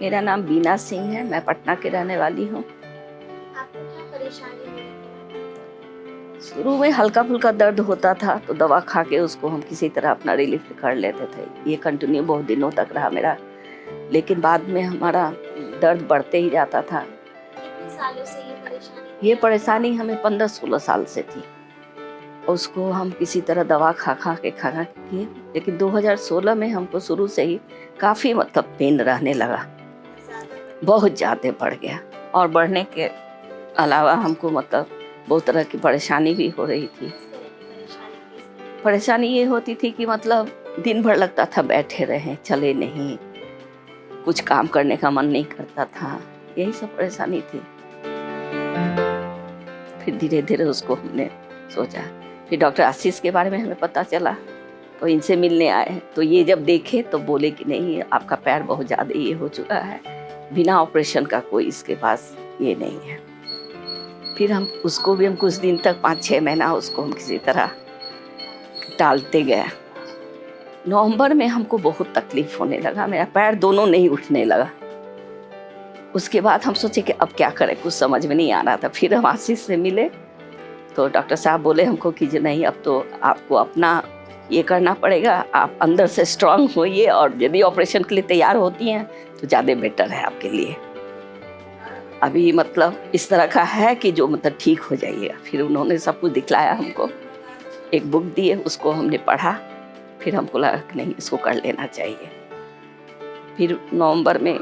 मेरा नाम बीना सिंह है, मैं पटना की रहने वाली हूँ। आपको क्या परेशानी हुई थी? शुरू में हल्का फुल्का दर्द होता था तो दवा खा के उसको हम किसी तरह अपना रिलीफ कर लेते थे। ये कंटिन्यू बहुत दिनों तक रहा मेरा, लेकिन बाद में हमारा दर्द बढ़ते ही जाता था। कितने सालों से ये परेशानी थी? ये परेशानी हमें 15-16 साल से थी। उसको हम किसी तरह दवा खा के किए, लेकिन 2016 में हमको शुरू से ही काफ़ी मतलब पेन रहने लगा, बहुत ज़्यादा बढ़ गया। और बढ़ने के अलावा हमको मतलब बहुत तरह की परेशानी भी हो रही थी। परेशानी ये होती थी कि मतलब दिन भर लगता था बैठे रहें, चले नहीं, कुछ काम करने का मन नहीं करता था, यही सब परेशानी थी। फिर धीरे धीरे उसको हमने सोचा, फिर डॉक्टर आशीष के बारे में हमें पता चला तो इनसे मिलने आए, तो ये जब देखे तो बोले कि नहीं, आपका पैर बहुत ज़्यादा ये हो चुका है, बिना ऑपरेशन का कोई इसके पास ये नहीं है। फिर हम उसको भी हम कुछ दिन तक 5-6 महीना उसको हम किसी तरह टालते गए। नवंबर में हमको बहुत तकलीफ होने लगा, मेरा पैर दोनों नहीं उठने लगा। उसके बाद हम सोचे कि अब क्या करें, कुछ समझ में नहीं आ रहा था। फिर हम आशीष से मिले तो डॉक्टर साहब बोले हमको कि नहीं, अब तो आपको अपना ये करना पड़ेगा, आप अंदर से स्ट्रांग होइए और यदि ऑपरेशन के लिए तैयार होती हैं तो ज़्यादा बेटर है आपके लिए। अभी मतलब इस तरह का है कि जो मतलब ठीक हो जाइएगा। फिर उन्होंने सब कुछ दिखलाया हमको, एक बुक दिए, उसको हमने पढ़ा, फिर हमको लगा कि नहीं, इसको कर लेना चाहिए। फिर नवंबर में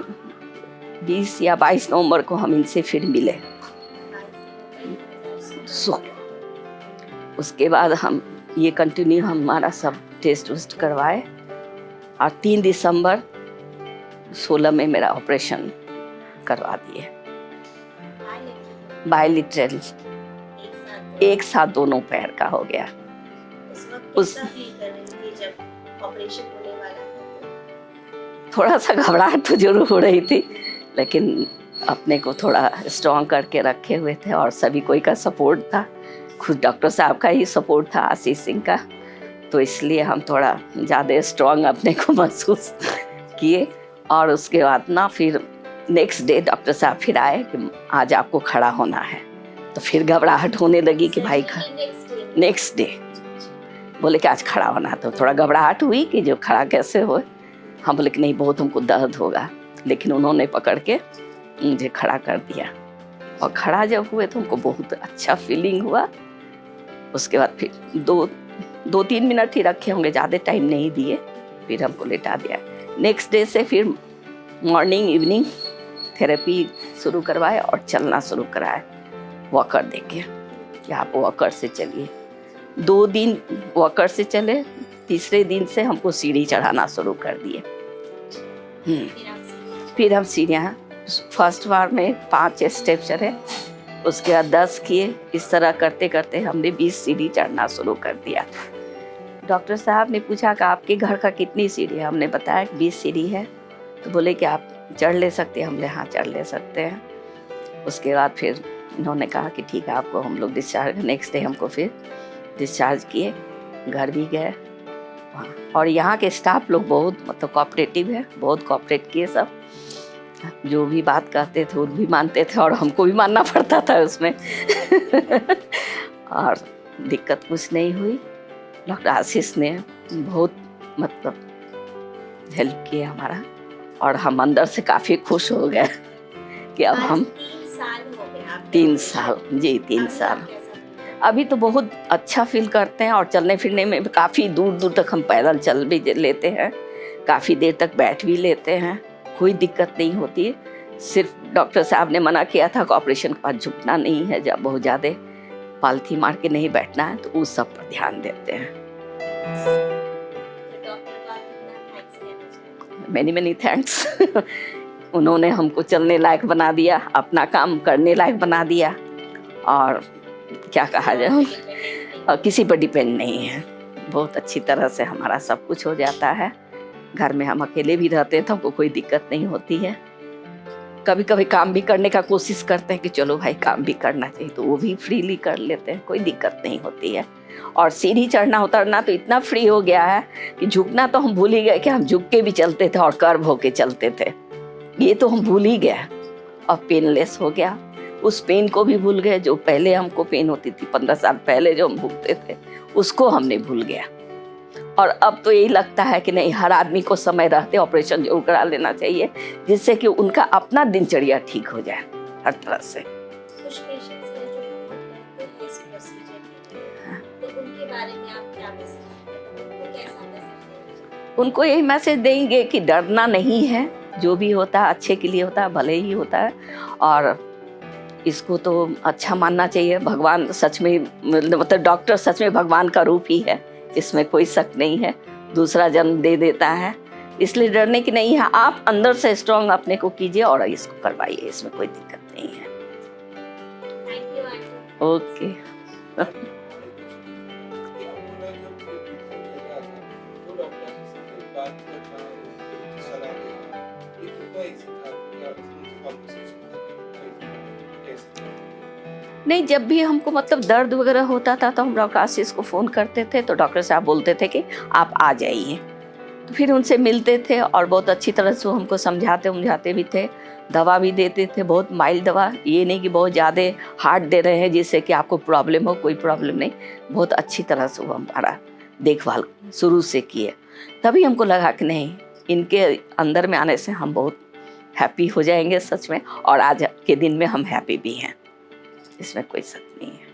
20 या 22 नवंबर को हम इनसे फिर मिले। उसके बाद हम ये कंटिन्यू हमारा सब टेस्ट वेस्ट करवाए और 3 दिसंबर 16 में मेरा ऑपरेशन करवा दिए। बायलिटरल एक साथ दोनों पैर का हो गया। उस वक्त कैसा फील कर रही थी जब ऑपरेशन होने वाला था? थोड़ा सा घबराहट तो जरूर हो रही थी, लेकिन अपने को थोड़ा स्ट्रॉन्ग करके रखे हुए थे और सभी कोई का सपोर्ट था, खुद डॉक्टर साहब का ही सपोर्ट था, आशीष सिंह का, तो इसलिए हम थोड़ा ज़्यादा स्ट्रॉन्ग अपने को महसूस किए। और उसके बाद ना फिर नेक्स्ट डे डॉक्टर साहब फिर आए कि आज आपको खड़ा होना है, तो फिर घबराहट होने लगी कि भाई नेक्स्ट डे बोले कि आज खड़ा होना है, तो थोड़ा घबराहट हुई कि जो खड़ा कैसे हो। हम बोले कि नहीं, बहुत हमको दर्द होगा, लेकिन उन्होंने पकड़ के मुझे खड़ा कर दिया। और खड़ा जब हुए तो हमको बहुत अच्छा फीलिंग हुआ। उसके बाद फिर 2-3 मिनट ही रखे होंगे, ज़्यादा टाइम नहीं दिए, फिर हमको लेटा दिया। नेक्स्ट डे से फिर मॉर्निंग इवनिंग थेरेपी शुरू करवाए और चलना शुरू कराए, वॉकर देके कि आप वॉकर से चलिए। 2 दिन वॉकर से चले, तीसरे दिन से हमको सीढ़ी चढ़ाना शुरू कर दिए। फिर हम सीढ़ियाँ फर्स्ट बार में 5 स्टेप चढ़े, उसके बाद 10 किए। इस तरह करते करते हमने 20 सीढ़ी चढ़ना शुरू कर दिया। डॉक्टर साहब ने पूछा कि आपके घर का कितनी सीढ़ी है, हमने बताया कि 20 सीढ़ी है, तो बोले कि आप चढ़ ले सकते हैं। हमने हाँ, चढ़ ले सकते हैं। उसके बाद फिर इन्होंने कहा कि ठीक है, आपको हम लोग डिस्चार्ज, नेक्स्ट डे हमको फिर डिस्चार्ज किए, घर भी गए। और यहाँ के स्टाफ लोग बहुत मतलब कोऑपरेटिव है, बहुत कोऑपरेट किए सब, जो भी बात कहते थे वो भी मानते थे और हमको भी मानना पड़ता था उसमें और दिक्कत कुछ नहीं हुई। डॉक्टर आशीष ने बहुत मतलब हेल्प किया हमारा, और हम अंदर से काफ़ी खुश हो गए कि अब हम 3 साल हो गए आपको? 3 साल जी, 3 साल। अभी तो बहुत अच्छा फील करते हैं और चलने फिरने में काफ़ी दूर दूर तक हम पैदल चल भी लेते हैं, काफ़ी देर तक बैठ भी लेते हैं, कोई दिक्कत नहीं होती है। सिर्फ डॉक्टर साहब ने मना किया था कि ऑपरेशन के बाद झुकना नहीं है, जब बहुत ज़्यादा पालथी मार के नहीं बैठना है, तो उस सब पर ध्यान देते हैं। मैनी थैंक्स उन्होंने हमको चलने लायक बना दिया, अपना काम करने लायक बना दिया, और क्या कहा जाए, और किसी पर डिपेंड नहीं है। बहुत अच्छी तरह से हमारा सब कुछ हो जाता है। घर में हम अकेले भी रहते हैं तो हमको कोई दिक्कत नहीं होती है। कभी कभी काम भी करने का कोशिश करते हैं कि चलो भाई काम भी करना चाहिए, तो वो भी फ्रीली कर लेते हैं, कोई दिक्कत नहीं होती है। और सीढ़ी चढ़ना उतरना तो इतना फ्री हो गया है कि झुकना तो हम भूल ही गए कि हम झुक के भी चलते थे और कर्व होके चलते थे। ये तो हम भूल ही गए, अब पेनलेस हो गया। उस पेन को भी भूल गए जो पहले हमको पेन होती थी 15 साल पहले जो हम भूलते थे, उसको हमने भूल गया। और अब तो यही लगता है कि नहीं, हर आदमी को समय रहते ऑपरेशन जरूर करा लेना चाहिए, जिससे कि उनका अपना दिनचर्या ठीक हो जाए हर तरह से। कुछ पेशेंट्स हैं जो बहुत डरते हैं इस प्रोसीजर के लिए, तो उनके बारे में आप क्या मैसेज देंगे? उनको कैसा मैसेज देंगे? उनको यही मैसेज देंगे कि डरना नहीं है, जो भी होता है अच्छे के लिए होता है, भले ही होता है। और इसको तो अच्छा मानना चाहिए। भगवान सच में, मतलब डॉक्टर सच में भगवान का रूप ही है, इसमें कोई शक नहीं है। दूसरा जन्म दे देता है, इसलिए डरने की नहीं है। आप अंदर से स्ट्रांग अपने को कीजिए और इसको करवाइए, इसमें कोई दिक्कत नहीं है। Thank you aunty. ओके। नहीं, जब भी हमको मतलब दर्द वगैरह होता था तो हम डॉक्टर आशीष को फ़ोन करते थे, तो डॉक्टर साहब बोलते थे कि आप आ जाइए। तो फिर उनसे मिलते थे और बहुत अच्छी तरह से वो हमको समझाते भी थे, दवा भी देते थे, बहुत माइल्ड दवा, ये नहीं कि बहुत ज़्यादा हार्ड दे रहे हैं जिससे कि आपको प्रॉब्लम हो, कोई प्रॉब्लम नहीं। बहुत अच्छी तरह से वो हमारा देखभाल शुरू से किए। तभी हमको लगा कि नहीं, इनके अंदर में आने से हम बहुत हैप्पी हो जाएंगे सच में, और आज के दिन में हम हैप्पी भी हैं, इसमें कोई शक नहीं है।